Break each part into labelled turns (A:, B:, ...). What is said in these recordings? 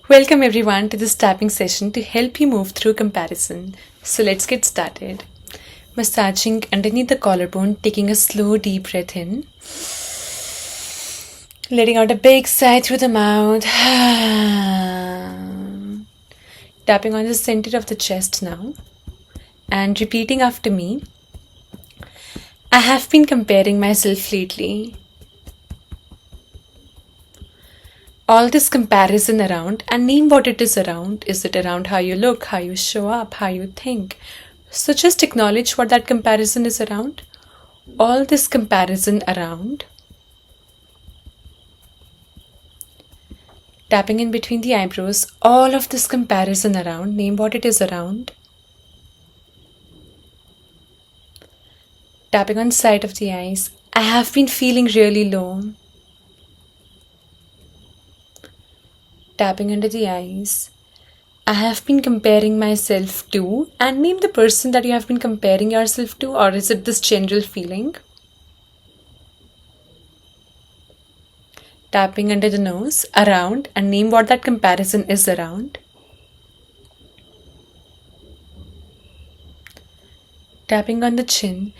A: Welcome everyone to this tapping session to help you move through comparison. So let's get started. Massaging underneath the collarbone, taking a slow deep breath in. Letting out a big sigh through the mouth. Tapping on the center of the chest now. And repeating after me. I have been comparing myself lately. All this comparison around, and name what it is around. Is it around how you look, how you show up, how you think? So just acknowledge what that comparison is around. All this comparison around. Tapping in between the eyebrows, all of this comparison around. Name what it is around. Tapping on the side of the eyes. I have been feeling really low. Tapping under the eyes. I have been comparing myself to, and name the person that you have been comparing yourself to, or is it this general feeling? Tapping under the nose, around, and name what that comparison is around. Tapping on the chin,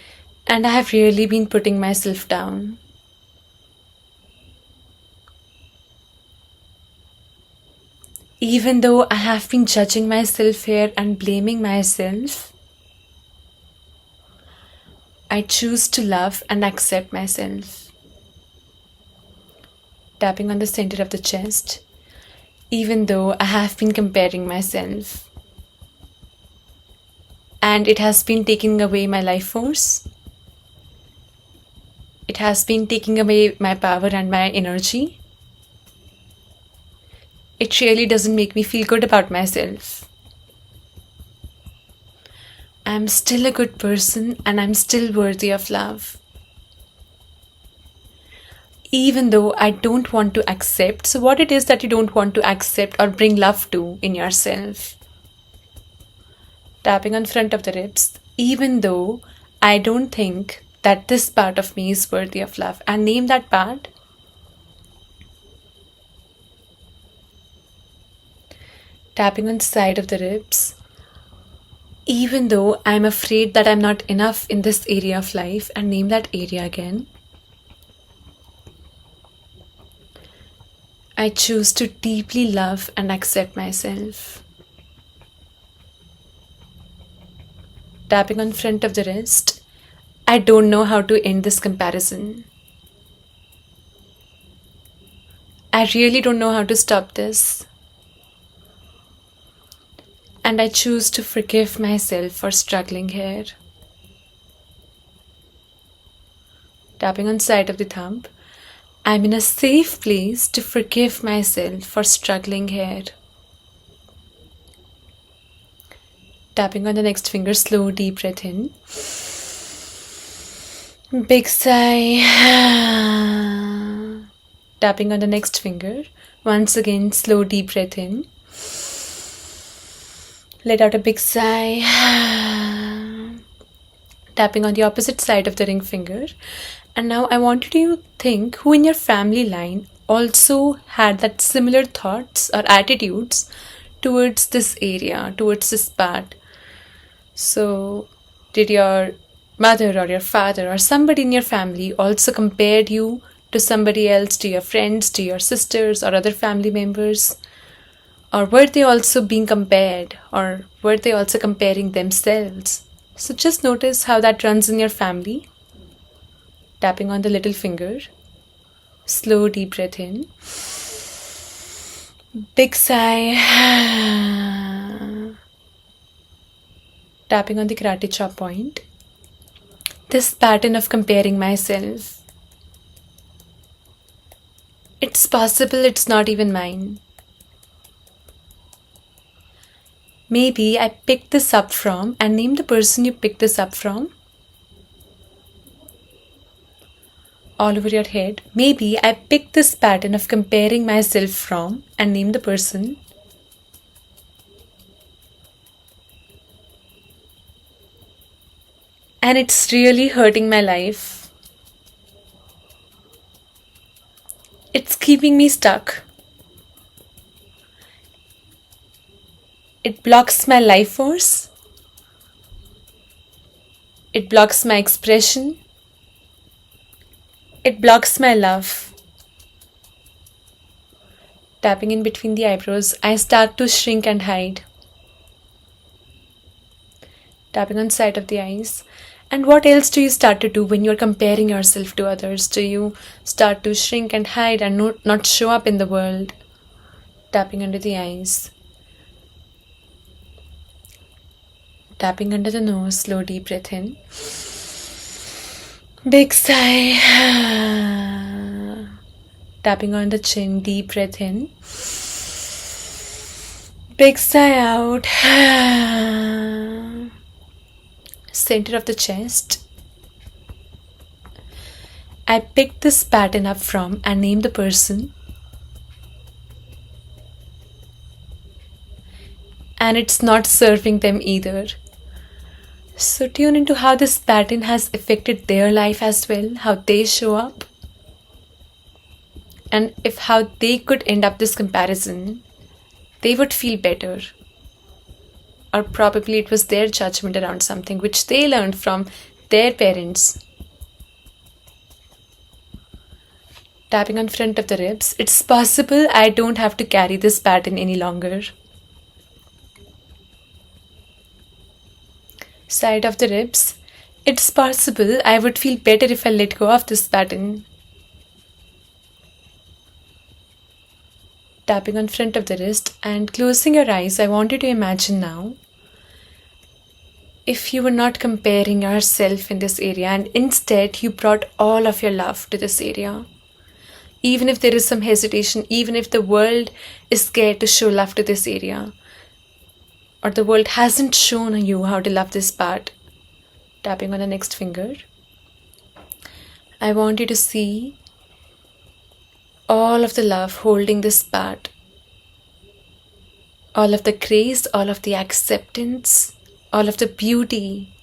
A: and I have really been putting myself down. Even though I have been judging myself here and blaming myself, I choose to love and accept myself. Tapping on the center of the chest, even though I have been comparing myself, and it has been taking away my life force. It has been taking away my power and my energy. It really doesn't make me feel good about myself. I'm still a good person and I'm still worthy of love. Even though I don't want to accept, so what it is that you don't want to accept or bring love to in yourself. Tapping on front of the ribs, even though I don't think that this part of me is worthy of love, and name that part. Tapping on the side of the ribs. Even though I'm afraid that I'm not enough in this area of life, and name that area again. I choose to deeply love and accept myself. Tapping on front of the wrist. I don't know how to end this comparison. I really don't know how to stop this. And I choose to forgive myself for struggling here. Tapping on side of the thumb. I'm in a safe place to forgive myself for struggling here. Tapping on the next finger, slow deep breath in. Big sigh. Tapping on the next finger. Once again, slow deep breath in. Let out a big sigh. Tapping on the opposite side of the ring finger. And now I want you to think who in your family line also had that similar thoughts or attitudes towards this area, towards this part. So, did your mother or your father or somebody in your family also compared you to somebody else, to your friends, to your sisters or other family members? Or were they also being compared, or were they also comparing themselves? So just notice how that runs in your family. Tapping on the little finger. Slow deep breath in. Big sigh. Tapping on the karate chop point. This pattern of comparing myself. It's possible it's not even mine. Maybe I picked this up from, and name the person you picked this up from. All over your head. Maybe I picked this pattern of comparing myself from, and name the person. And it's really hurting my life. It's keeping me stuck. It blocks my life force. It blocks my expression. It blocks my love. Tapping in between the eyebrows, I start to shrink and hide. Tapping on side of the eyes. And what else do you start to do when you're comparing yourself to others? Do you start to shrink and hide and not show up in the world? Tapping under the eyes. Tapping under the nose, slow deep breath in. Big sigh. Tapping on the chin, deep breath in. Big sigh out. Center of the chest. I picked this pattern up from and named the person. And it's not serving them either. So tune into how this pattern has affected their life as well, how they show up, and if how they could end up this comparison, they would feel better. Or probably it was their judgment around something which they learned from their parents. Tapping on front of the ribs, it's possible I don't have to carry this pattern any longer. Side of the ribs, it's possible I would feel better if I let go of this pattern. Tapping on front of the wrist and closing your eyes, I want you to imagine now if you were not comparing yourself in this area and instead you brought all of your love to this area. Even if there is some hesitation, even if the world is scared to show love to this area, or the world hasn't shown you how to love this part. Tapping on the next finger. I want you to see all of the love holding this part. All of the grace, all of the acceptance, all of the beauty.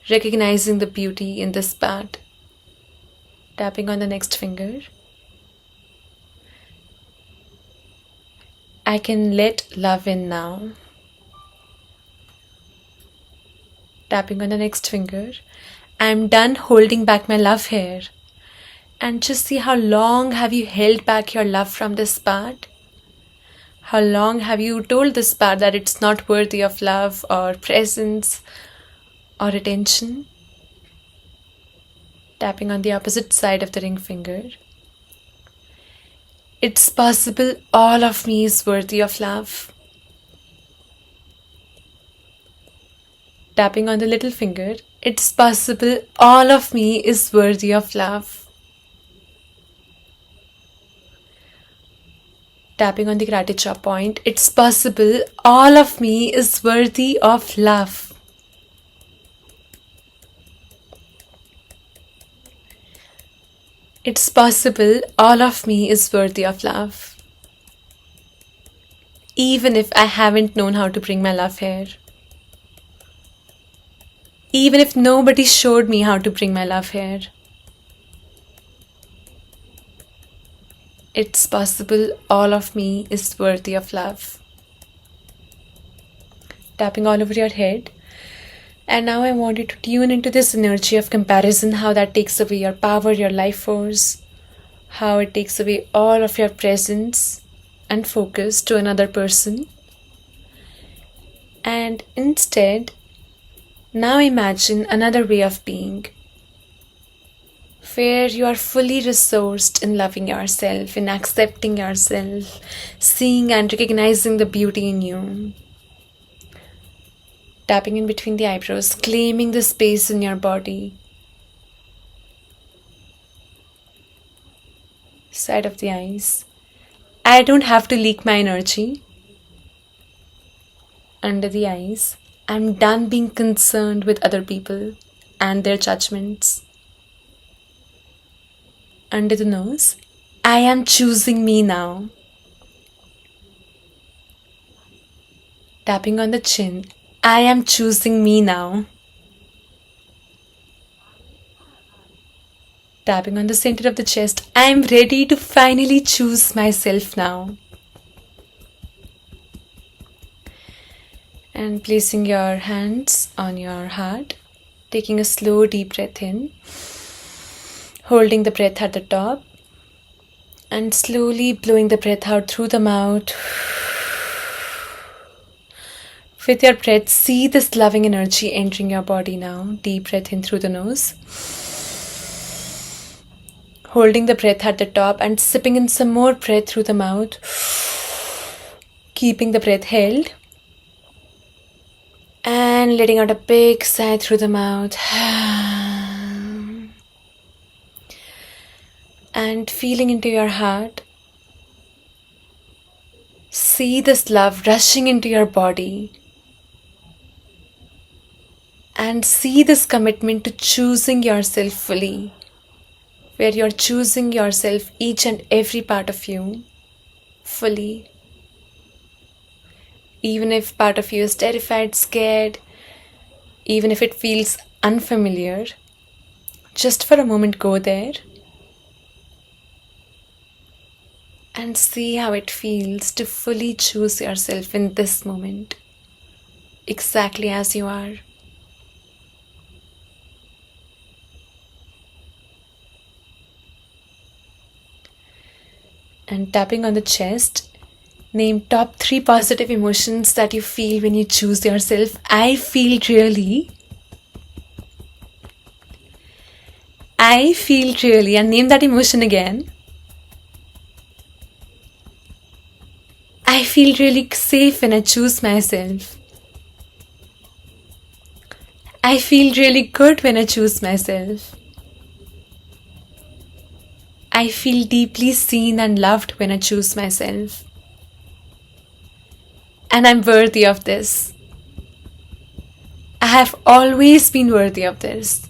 A: Recognizing the beauty in this part. Tapping on the next finger. I can let love in now. Tapping on the next finger. I'm done holding back my love here. And just see how long have you held back your love from this part? How long have you told this part that it's not worthy of love or presence or attention? Tapping on the opposite side of the ring finger. It's possible all of me is worthy of love. Tapping on the little finger. It's possible all of me is worthy of love. Tapping on the gratitude point. It's possible all of me is worthy of love. It's possible all of me is worthy of love. Even if I haven't known how to bring my love here. Even if nobody showed me how to bring my love here. It's possible all of me is worthy of love. Tapping all over your head. And now I want you to tune into this energy of comparison, how that takes away your power, your life force, how it takes away all of your presence and focus to another person. And instead, now imagine another way of being, where you are fully resourced in loving yourself, in accepting yourself, seeing and recognizing the beauty in you. Tapping in between the eyebrows, claiming the space in your body. Side of the eyes. I don't have to leak my energy. Under the eyes. I'm done being concerned with other people and their judgments. Under the nose. I am choosing me now. Tapping on the chin. I am choosing me now. Tapping on the center of the chest. I am ready to finally choose myself now. And placing your hands on your heart, taking a slow deep breath in, holding the breath at the top, and slowly blowing the breath out through the mouth. With your breath, see this loving energy entering your body now. Deep breath in through the nose, holding the breath at the top and sipping in some more breath through the mouth, keeping the breath held. And letting out a big sigh through the mouth. And feeling into your heart. See this love rushing into your body. And see this commitment to choosing yourself fully. Where you're choosing yourself, each and every part of you, fully. Even if part of you is terrified, scared, even if it feels unfamiliar, just for a moment go there and see how it feels to fully choose yourself in this moment, exactly as you are. And tapping on the chest, name top 3 positive emotions that you feel when you choose yourself. I feel really, and name that emotion again. I feel really safe when I choose myself. I feel really good when I choose myself. I feel deeply seen and loved when I choose myself. And I'm worthy of this. I have always been worthy of this.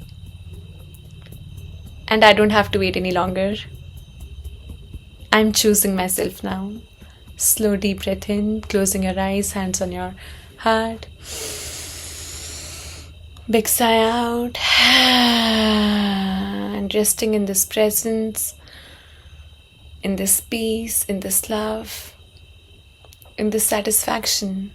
A: And I don't have to wait any longer. I'm choosing myself now. Slow deep breath in, closing your eyes, hands on your heart. Big sigh out. And resting in this presence, in this peace, in this love, in this satisfaction